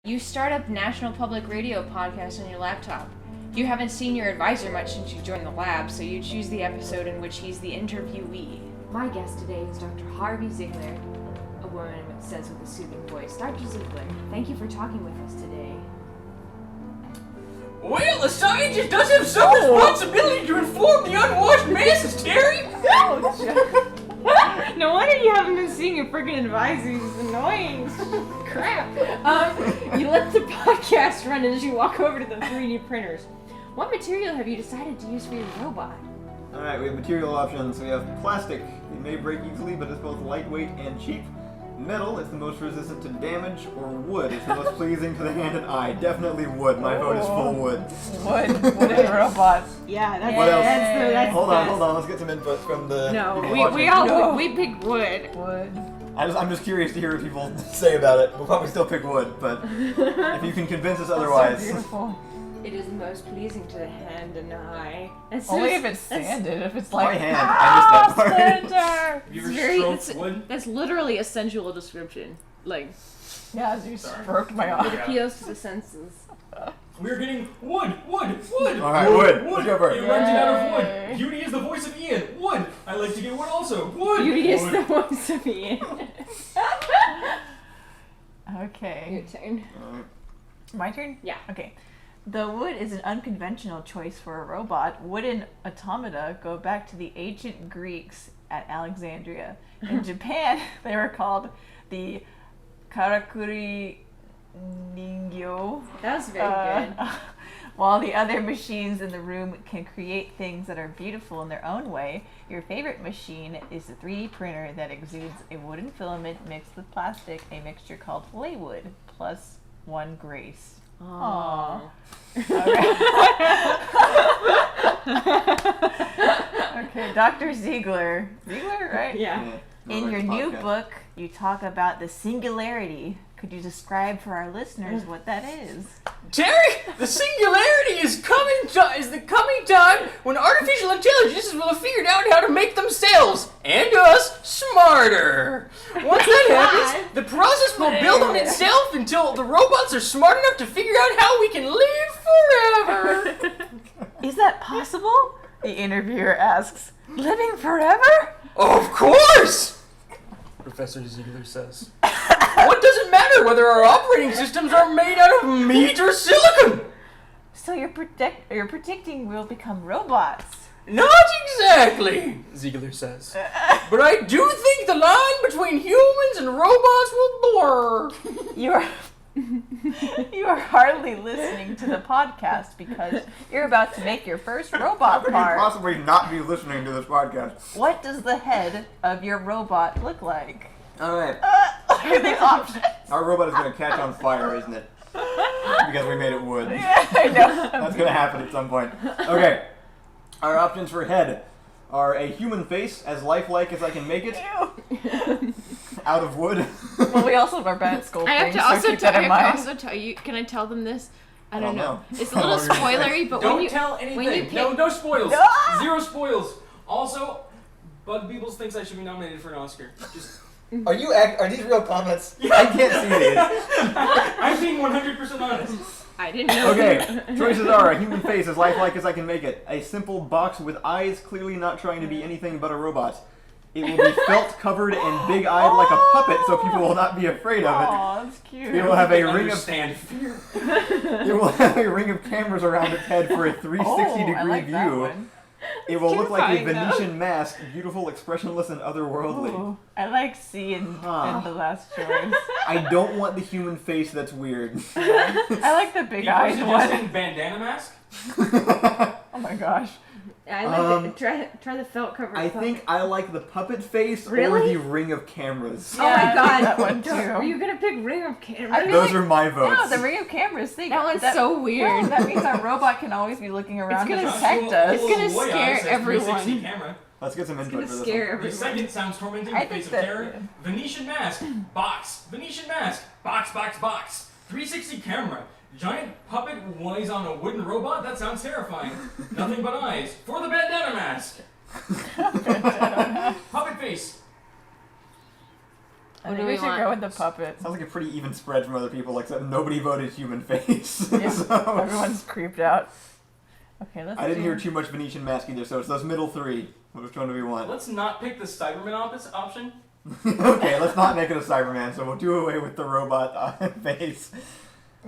You start up National Public Radio podcast on your laptop. You haven't seen your advisor much since you joined the lab, so you choose the episode in which he's the interviewee. My guest today is Dr. Harvey Ziegler, a woman says with a soothing voice. Dr. Ziegler, thank you for talking with us today. Well, a scientist does have some responsibility to inform the unwashed masses, Terry! No wonder you haven't been seeing your freaking advisors. It's annoying. Crap. You let the podcast run as you walk over to the 3D printers. What material have you decided to use for your robot? Alright, we have material options. We have plastic. It may break easily, but it's both lightweight and cheap. Metal, it's the most resistant to damage. Or wood, it's the most pleasing to the hand and eye. Definitely wood. My vote is full wood. Wooden robots. Yeah, that's What else? that's Hold on. Let's get some input from the people watching. we pick wood. I'm just curious to hear what people say about it. We'll probably still pick wood, but if you can convince us otherwise. So beautiful. It is most pleasing to the hand and eye. Only if it's sanded. If it's like My hand. I missed that part. Sander. Have you ever stroked wood? That's literally a sensual description. Like, Yeah, as you stroked my it arm. appeals to the senses. We're getting wood! Alright, wood. Let's go first. It runs out of wood. Yay. Beauty is the voice of Ian. Wood! I like to get wood also. Wood! Beauty is Wood. the voice of Ian. Your Okay. turn. My turn? Yeah. Okay. The wood is an unconventional choice for a robot. Wooden automata go back to the ancient Greeks at Alexandria. In Japan, they were called the karakuri ningyo. That was very good. While the other machines in the room can create things that are beautiful in their own way, your favorite machine is the 3D printer that exudes a wooden filament mixed with plastic, a mixture called Playwood, plus 1 grace. Aww. Okay, Dr. Ziegler. Ziegler, right? Yeah. In your new book, you talk about the singularity. Could you describe for our listeners what that is? Terry, the singularity is the coming time when artificial intelligences will have figured out how to make themselves and us smarter. Once that happens, the process will build on itself until the robots are smart enough to figure out how we can live forever. Is that possible? The interviewer asks. Living forever? Of course! Professor Ziegler says. What does it matter whether our operating systems are made out of meat or silicon? So you're predicting we'll become robots. Not exactly, Ziegler says. But I do think the line between humans and robots will blur. You are hardly listening to the podcast because you're about to make your first robot How could you part. possibly not be listening to this podcast? What does the head of your robot look like? Alright. Look at these options. Our robot is going to catch on fire, isn't it? Because we made it wood. I know. That's going to happen at some point. Okay. Our options for head are a human face, as lifelike as I can make it, Ew. out of wood. Well, we also are bad at sculpting, I have to so also keep that in mind. tell you. Can I tell them this? I don't don't know. know. It's a little spoilery, but when Don't you tell anything. when you pick, No spoils. Ah! 0 spoils. Also, Bug Beebles thinks I should be nominated for an Oscar. Just Are these real comments? I can't see these. I'm being 100% honest. I didn't know. Okay, choices are a human face as lifelike as I can make it, a simple box with eyes clearly not trying to be anything but a robot. It will be felt covered and big-eyed like a puppet, so people will not be afraid of it. Aw, that's cute. It will have a ring of Understand fear. it will have a ring of cameras around its head for a 360-degree I like that view. one. It will look like a terrifying, Venetian mask, beautiful, expressionless, and otherworldly. Ooh, I like C in the last choice. I don't want the human face that's weird. I like the big People are eyed one. suggesting bandana mask? Oh my gosh. I like try the felt cover. I think I like the puppet face or Really? the ring of cameras. Oh my god, that one too. Are you gonna pick ring of I camera? feel Those like- are my votes. No, the ring of cameras thing. That one's so weird. No, that means our robot can always be looking around to gonna- protect us. It's gonna scare everyone. Camera. Let's get some It's input gonna for this scare one. The everyone. second sounds tormenting. I The face of think terror. that- Venetian mask. Box. Venetian mask. Box. 360 camera. Giant puppet while on a wooden robot? That sounds terrifying. Nothing but eyes. For the bandana mask. Puppet face. I What think do we we should want? go with the puppet. Sounds like a pretty even spread from other people, except nobody voted human face. Yeah, So, everyone's creeped out. Okay, let's I didn't do... hear too much Venetian mask either, so it's those middle three. Which one do we want? Let's not pick the Cyberman option. Okay, let's not make it a Cyberman, so we'll do away with the robot face.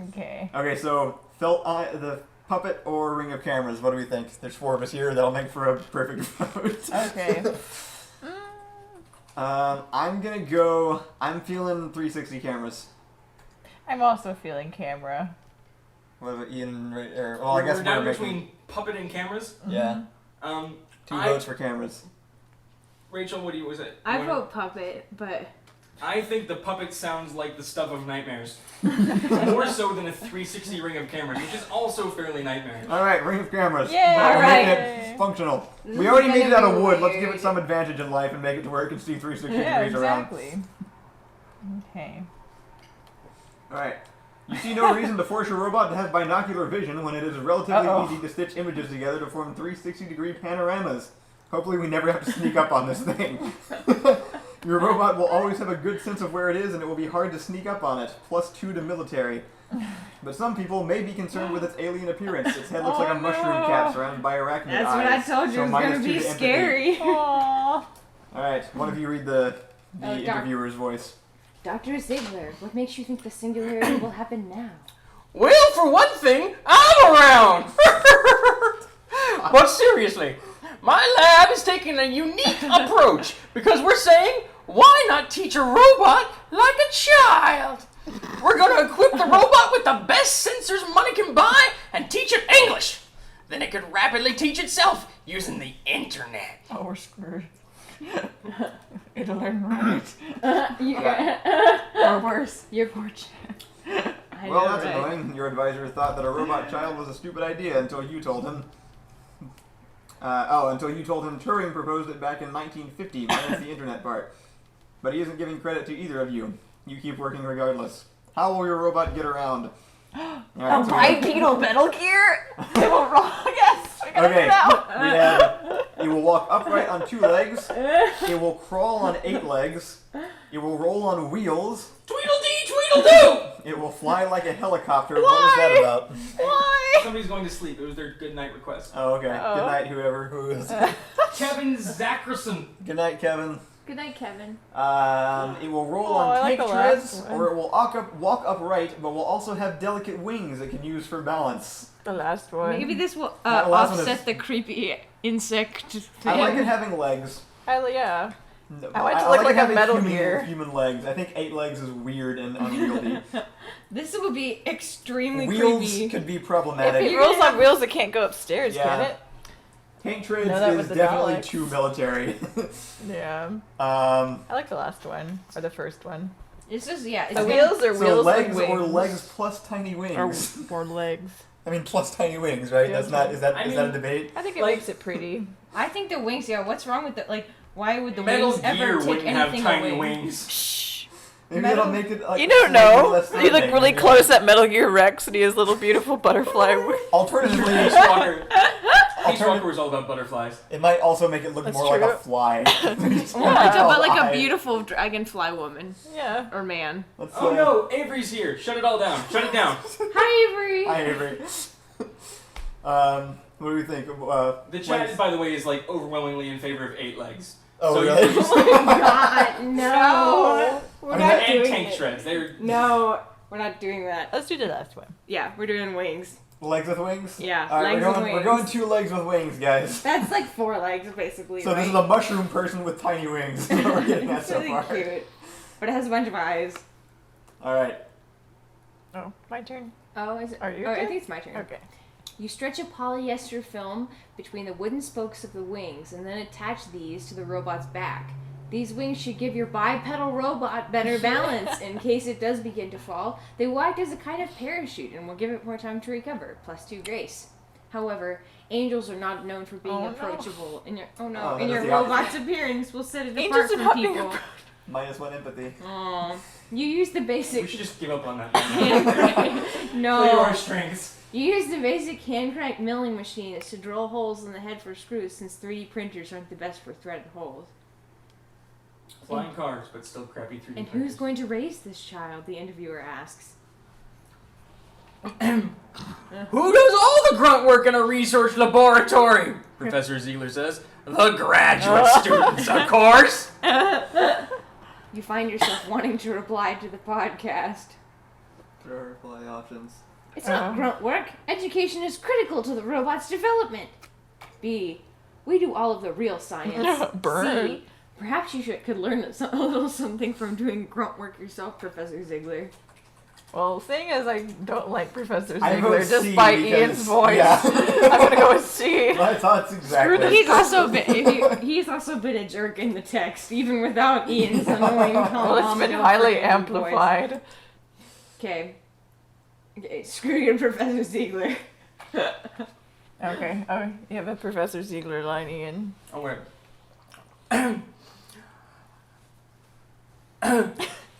Okay. Okay, so felt eye, the puppet or ring of cameras, what do we think? There's 4 of us here, that'll make for a perfect vote. Okay. I'm feeling 360 cameras. I'm also feeling camera. What about Ian, well, I guess we're down making, between puppet and cameras. yeah, 2 votes for cameras. Rachel, what was it? I vote puppet, but I think the puppet sounds like the stuff of nightmares. More so than a 360 ring of cameras, which is also fairly nightmarish. Alright, ring of cameras. Yay! We'll Alright. make it functional. This We is already gonna made it out of be wood, let's weird. give it some advantage in life and make it to where it can see 360 Yeah, degrees around. exactly. Okay. Alright. You see no reason to force your robot to have binocular vision when it is relatively easy to stitch images together to form 360-degree panoramas. Hopefully we never have to sneak up on this thing. Your robot will always have a good sense of where it is and it will be hard to sneak up on it. +2 to military. But some people may be concerned with its alien appearance. Its head looks like a mushroom cap surrounded by arachnid that's eyes. what I told you. So It was gonna -2 be to empathy. scary. Aww. Alright, one of you read the Oh, interviewer's voice. Dr. Ziegler, what makes you think the singularity will happen now? Well, for one thing, I'm around! But seriously, my lab is taking a unique approach because we're saying, why not teach a robot like a child? We're going to equip the robot with the best sensors money can buy and teach it English. Then it could rapidly teach itself using the internet. Oh, we're screwed. It'll learn right. Or worse. You're poor child. I Well, know, that's right? annoying. Your advisor thought that a robot child was a stupid idea until you told him. Until you told him Turing proposed it back in 1950, minus the internet part. But he isn't giving credit to either of you. You keep working regardless. How will your robot get around? Alright, so Bipedal Metal Gear? It will roll. Yes! We gotta Okay, do that. we have it will walk upright on 2 legs. It will crawl on 8 legs. It will roll on wheels. Tweedledee, Tweedledoo! It will fly like a helicopter. What was that about? Why? Somebody's going to sleep. It was their good night request. Oh, okay. Uh-oh. Good night, who is. Kevin Zackerson. Good night, Kevin. Good night, Kevin. It will roll Oh, I on like tank the last treads, one. or it will walk upright, but will also have delicate wings it can use for balance. The last one. Maybe this will That last one offset is- the creepy insect thing. I like it having legs. Yeah. No, I want it to look like a having Metal human, Gear. Human legs. I think 8 legs is weird and unwieldy. This would be extremely Wheels creepy. could be If problematic. it rolls on wheels, it can't go upstairs, Yeah. can it? Tank treads No, that is was the definitely Daleks. too military. Yeah. I I like the last one. Or the first one. It's just, yeah. It's The gonna- wheels or so wheels legs and or wings? legs plus tiny wings. Or legs. I mean plus tiny wings, right? Yeah, That's not. Is that I is that a mean- debate? I think it Like- makes it pretty. I think the wings, yeah, what's wrong with it? Like, why would the Metal wings Gear ever take wouldn't have anything tiny away? wings. Shh. Maybe Metal- it'll make it like You don't slightly know. less You look threatening, really yeah. close at Metal Gear Rex and he has little beautiful butterfly wings. Alternatively, Peace Walker. Peace Walker was all about butterflies. it might also make it look That's more like a true. fly. But like a beautiful dragonfly woman. Yeah. Or man. Let's, Oh no, Avery's here. Shut it all down. Shut it down. Hi, Avery! Hi, Avery. What do we think? The chat, by the way, is like overwhelmingly in favor of 8 legs. Oh, so really? you just God, no! We're I mean, not and doing tank it. treads. They're No, we're not doing that. Let's do the last one. Yeah, we're doing wings. Legs with wings? Yeah, All right, legs we're with going, wings. We're going 2 legs with wings, guys. That's like 4 legs, basically. So right? this is a mushroom person with tiny wings. That's what we're getting at It's so really far. cute. But it has a bunch of eyes. All right. Oh, my turn. Oh, is it? Are you Oh, I okay? think it's my turn. Okay. You stretch a polyester film between the wooden spokes of the wings and then attach these to the robot's back. These wings should give your bipedal robot better balance in case it does begin to fall. They will act as a kind of parachute and will give it more time to recover, +2 grace. However, angels are not known for being Oh, no. approachable. In your Oh, that your is the robot's appearance will set it Angels apart are from not being people. -1 empathy. Aw. You use the we basic should just give up on that. no. Play to our strengths. You use the basic hand crank milling machines to drill holes in the head for screws since 3D printers aren't the best for threaded holes. Flying cars, but still crappy 3D And printers. who's going to raise this child? The interviewer asks. Who does all the grunt work in a research laboratory? Professor Ziegler says. The graduate students, of course. You find yourself wanting to reply to the podcast. There are reply options. It's not grunt work. Education is critical to the robot's development. B. We do all of the real science. Burn. C. Perhaps you could learn a little something from doing grunt work yourself, Professor Ziegler. Well, seeing as I don't like Professor I Ziegler, vote C just by because- Ian's voice, yeah. I'm gonna go with C. My thoughts exactly. He's also been a jerk in the text, even without Ian's annoying. Well, it's been highly amplified. Okay, screw you, Professor Ziegler. Okay. Oh, you have a Professor Ziegler line, Ian. Oh, wait.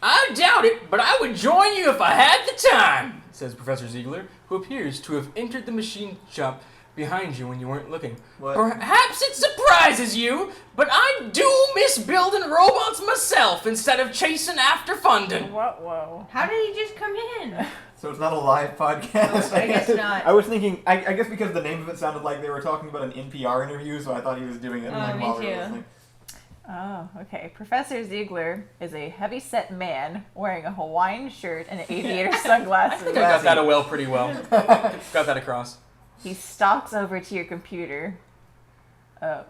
I doubt it, but I would join you if I had the time, says Professor Ziegler, who appears to have entered the machine shop behind you when you weren't looking. What? Perhaps it surprises you, but I do miss building robots myself instead of chasing after funding. Whoa. How did he just come in? So it's not a live podcast? I guess not. I was thinking, I guess because the name of it sounded like they were talking about an NPR interview, so I thought he was doing it Oh, like, me while we were too. listening. Oh, okay. Professor Ziegler is a heavy-set man wearing a Hawaiian shirt and aviator sunglasses. I got that pretty well. Got that across. He stalks over to your computer.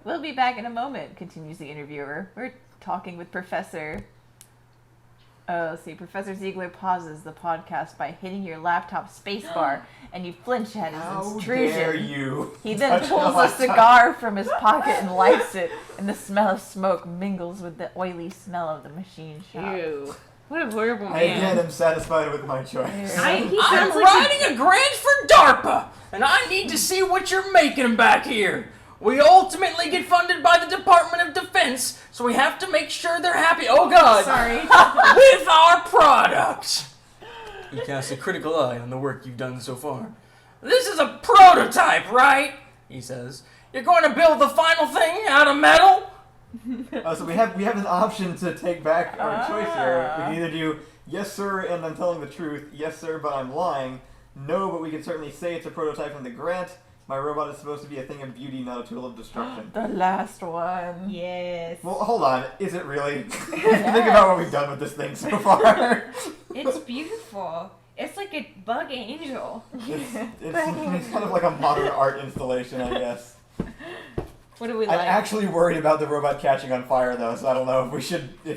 We'll be back in a moment, continues the interviewer. We're talking with Professor... Professor Ziegler pauses the podcast by hitting your laptop spacebar, and you flinch at his How intrusion. dare you? He then touch pulls the a laptop. cigar from his pocket and lights it, and the smell of smoke mingles with the oily smell of the machine shop. Ew. What a horrible I again man. am satisfied with my choice. He I'm sounds like writing a grant for DARPA, and I need to see what you're making back here. We ultimately get funded by the Department of Defense, so we have to make sure they're happy. Oh God! Sorry. With our product. He casts a critical eye on the work you've done so far. This is a prototype, right? He says. You're going to build the final thing out of metal? So we have an option to take back our choice here. We can either do yes sir and I'm telling the truth, yes sir but I'm lying, no but we can certainly say it's a prototype from the grant, my robot is supposed to be a thing of beauty, not a tool of destruction. The last one. Yes. Well, hold on, is it really? Think about what we've done with this thing so far. It's beautiful. It's like a bug angel. It's kind of like a modern art installation, I guess. What do we I'm like? actually worried about the robot catching on fire, though, so I don't know if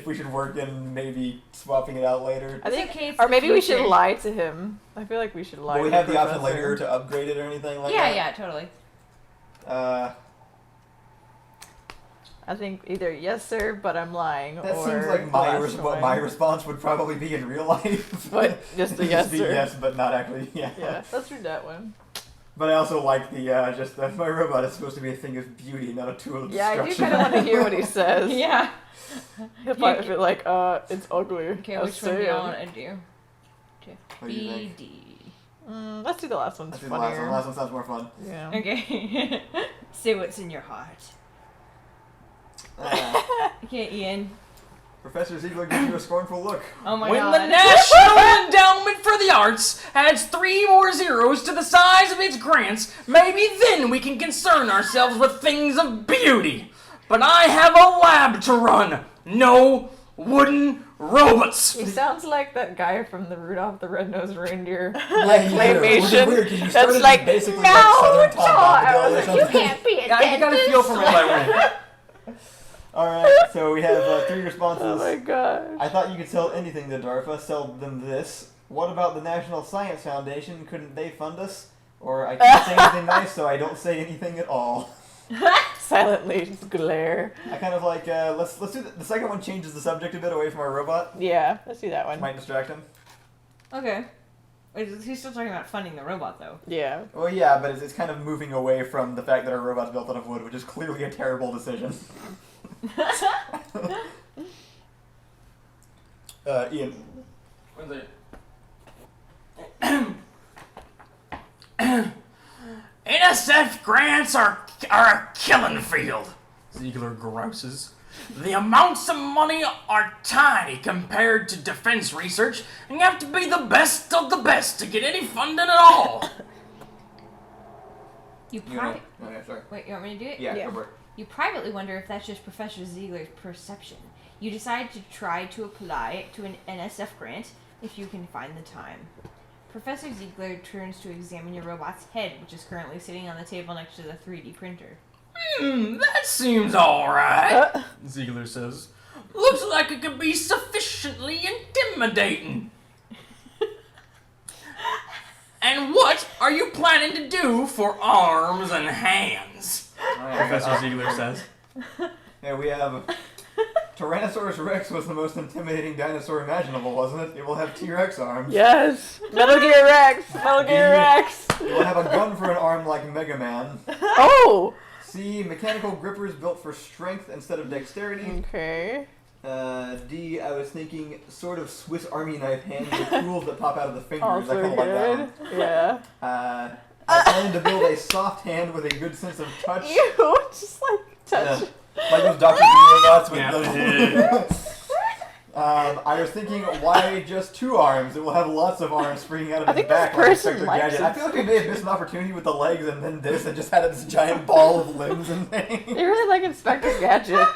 we should work in maybe swapping it out later. I think, It's okay, it's or the maybe we should future. lie to him. I feel like we should lie. Will we to have the Professor. option later to upgrade it or anything like that? Yeah, totally. I think either yes sir, but I'm lying. That or seems like the my last what one. my response would probably be in real life. But just a Just yes be sir. yes, but not actually. Yeah. Yeah, let's read that one. But I also like the just that my robot is supposed to be a thing of beauty, not a tool of Yeah, I do destruction. kind of want to hear what he says. Yeah. He'll probably be like, it's ugly. Okay, I'll which one do say you it. want to do? What do you think? BD. Let's do the last one. It's Let's do the last one. funnier. The last one sounds more fun. Yeah. Okay. Say what's in your heart. Okay, Ian. Professor Ziegler gives you a scornful look. Oh my When god. the National Endowment for the Arts adds 3 more zeros to the size of its grants, maybe then we can concern ourselves with things of beauty. But I have a lab to run. No wooden robots. He sounds like that guy from the Rudolph the Red-Nosed Reindeer Yeah, claymation. Weird, 'cause you started That's like, basically no, like Southern Tom Todd. I Bombadil or was like, you something. can't be a I got a feel from it that way. Alright, so we have 3 responses. Oh my gosh. I thought you could sell anything to DARPA, sell them this. What about the National Science Foundation? Couldn't they fund us? Or I can't say anything nice, so I don't say anything at all. Silently just glare. I kind of like, let's do the second one changes the subject a bit away from our robot. Yeah, let's do that one. Might distract him. Okay. Wait, he's still talking about funding the robot, though. Yeah. Well, yeah, but it's kind of moving away from the fact that our robot's built out of wood, which is clearly a terrible decision. Ian. NSF grants are a killing field, Ziegler grouses. The amounts of money are tiny compared to defense research, and you have to be the best of the best to get any funding at all. You You know, oh, yeah, sorry. Wait, you want me to do it? Yeah, Yeah. go for it. You privately wonder if that's just Professor Ziegler's perception. You decide to try to apply to an NSF grant if you can find the time. Professor Ziegler turns to examine your robot's head, which is currently sitting on the table next to the 3D printer. That seems alright, Ziegler says. Looks like it could be sufficiently intimidating. And what are you planning to do for arms and hands? Professor Ziegler says. Yeah, we have... Tyrannosaurus Rex was the most intimidating dinosaur imaginable, wasn't it? It will have T-Rex arms. Yes. Metal Gear Rex. Metal Gear Rex. It will have a gun for an arm like Mega Man. Oh. C. Mechanical grippers built for strength instead of dexterity. Okay. D. I was thinking sort of Swiss Army knife hands with tools that pop out of the fingers. I Also kind of like that one. good. Yeah. I plan to build a soft hand with a good sense of touch. Ew. Just like touch. Yeah. Like those Dr. Who robots with Yeah. those. I was thinking, why just 2 arms? It will have lots of arms springing out of I his think this back like person Inspector likes Gadget. it. I feel like we may have missed an opportunity with the legs and then this and just had this giant ball of limbs and things. You really like Inspector Gadget.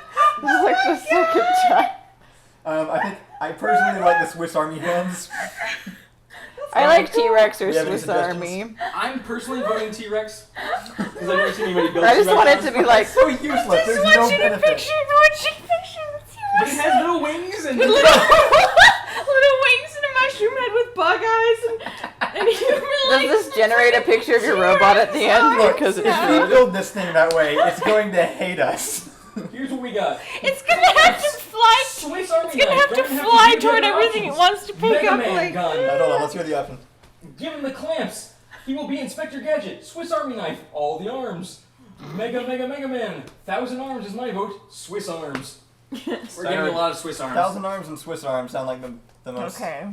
This is like the second time. I personally like the Swiss Army hands. I like T-Rex or Do you have any Swiss Army. I'm personally voting T-Rex. Because I've never seen anybody build I just T-Rex want it arms. to be like. So useless. There's no benefit. But it has little wings and Little wings and a mushroom head with bug eyes and human Does legs. this generate a picture of your robot at the end? Because it If we build this thing that way, it's going to hate us. here's what we got. It's gonna have to fly. Swiss Army It's gonna knife. have to Don't fly use the toward other everything it options. wants to pick Mega up. Man Like, gun. Hold on, let's hear the options. Give him the clamps. He will be Inspector Gadget. Swiss Army knife. All the arms. Mega Man. 1,000 arms is my vote. Swiss arms. We're getting a lot of Swiss arms. 1,000 arms and Swiss arms sound like the most Okay.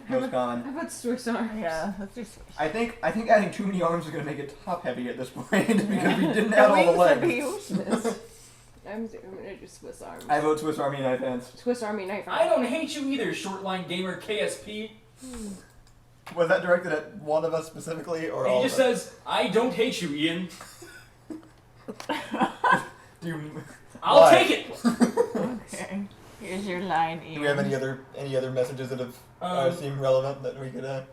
most common. how about Swiss arms? Yeah. Let's do Swiss. I think adding too many arms is going to make it top heavy at this point because we didn't add all the legs. I'm gonna do Swiss arms. I vote Swiss Army knife hands. Swiss Army knife. I don't hate you either, shortline gamer KSP. Was that directed at one of us specifically or all He of just us? says, I don't hate you, Ian. Do you, I'll Why? take it. Okay. Here's your line, Ian. do we have any other messages that have seem relevant that we could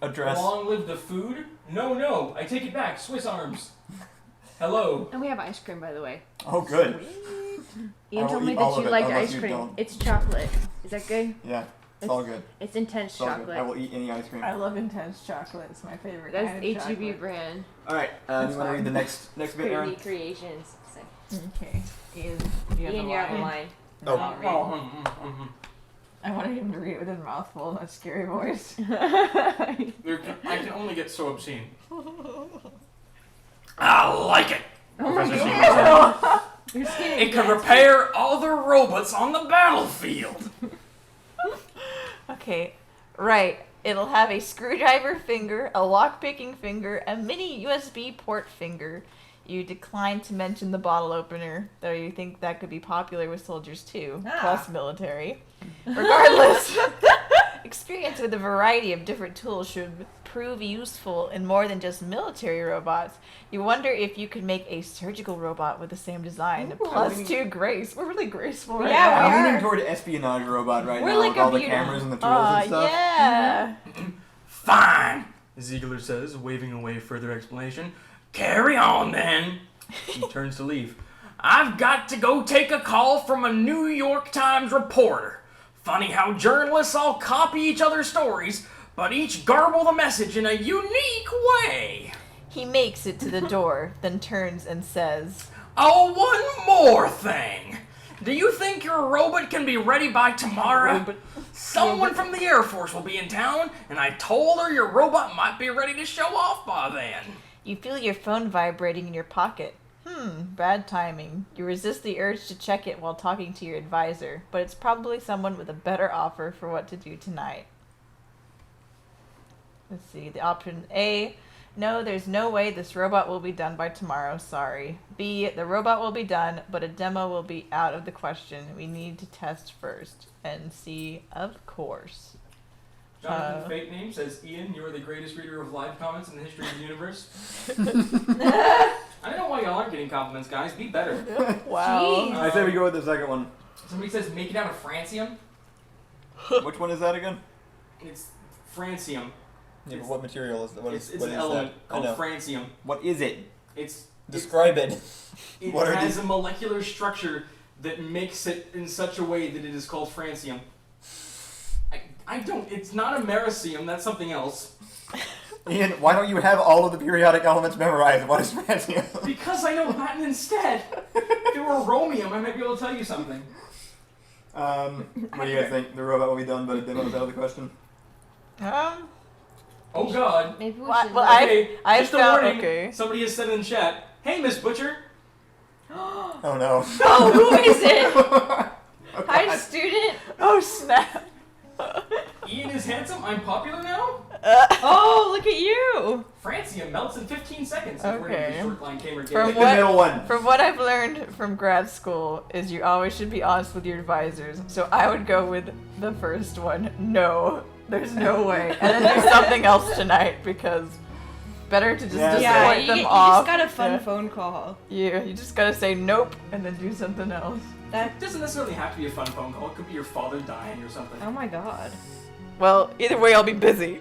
address? Long live the food? No, I take it back. Swiss arms. Hello. And we have ice cream, by the way. Oh, good. Ian I will told me eat all that of you it, liked unless ice you cream. don't. It's chocolate. Is that good? Yeah, it's all good. It's intense It's all good. chocolate. I will eat any ice cream. I love intense chocolate. It's my favorite That's kind of HEB chocolate. brand. All right, you want to read the next bit, Erin? Pretty Creations. So, Okay. Ian, you have Ian, the you have a line. line. Oh. I'll read. I wanted him to read it with his mouthful, not scary voice. I can only get so obscene. I like it. Oh my Professor god. Ziegler says. You're skinny. It can repair all the robots on the battlefield. Okay, right. It'll have a screwdriver finger, a lock-picking finger, a mini USB port finger. You decline to mention the bottle opener, though you think that could be popular with soldiers too, plus military. Regardless, experience with a variety of different tools should prove useful in more than just military robots. You wonder if you could make a surgical robot with the same design, plus 2 grace. We're really graceful right Yeah, now. we I'm are. leaning toward espionage robot right We're now like with a all the beauty. cameras and the tools and stuff. Yeah. Fine, Ziegler says, waving away further explanation. Carry on then. He turns to leave. I've got to go take a call from a New York Times reporter. Funny how journalists all copy each other's stories, but each garble the message in a unique way. He makes it to the door, then turns and says, Oh, one more thing. Do you think your robot can be ready by tomorrow? Someone from the Air Force will be in town, and I told her your robot might be ready to show off by then. You feel your phone vibrating in your pocket. Bad timing. You resist the urge to check it while talking to your advisor, but it's probably someone with a better offer for what to do tonight. Let's see, the option A, No, there's no way this robot will be done by tomorrow, sorry. B, the robot will be done, but a demo will be out of the question. We need to test first. And C, of course. Jonathan's fake name says, Ian, you are the greatest reader of live comments in the history of the universe. I don't know why y'all aren't getting compliments, guys. Be better. Wow. Jeez. I say we go with the second one. Somebody says, make it out of francium. Which one is that again? It's francium. Yeah, but what material is that? What It's what an is element that? called I know. francium. What is it? Describe it. It What are has these? a molecular structure that makes it in such a way that it is called francium. I don't. It's not americium. That's something else. Ian, why don't you have all of the periodic elements memorized? What is francium? Because I know Latin instead. If it were Romium, I might be able to tell you something. What do you guys think? The robot will be done, but a demo is out of the question. Oh God. Maybe we Well, should. well, Okay, I've just a found- warning. okay. Somebody has said in the chat, "Hey, Miss Butcher." Oh no. Oh, who is it? Oh, Hi, God. student. Oh, snap. Ian is handsome. I'm popular now. Oh, look at you. Francium melts in 15 seconds. According to Okay. Shortline Gamer From Pick Game. the middle one. From what I've learned from grad school is you always should be honest with your advisors. So I would go with the first one. No, there's no way. And then there's something else tonight because better to just Yeah, disappoint you, them you off. just got a fun Yeah. phone call. You just gotta say nope and then do something else. It doesn't necessarily have to be a fun phone call. It could be your father dying or something. Oh my god. Well, either way, I'll be busy.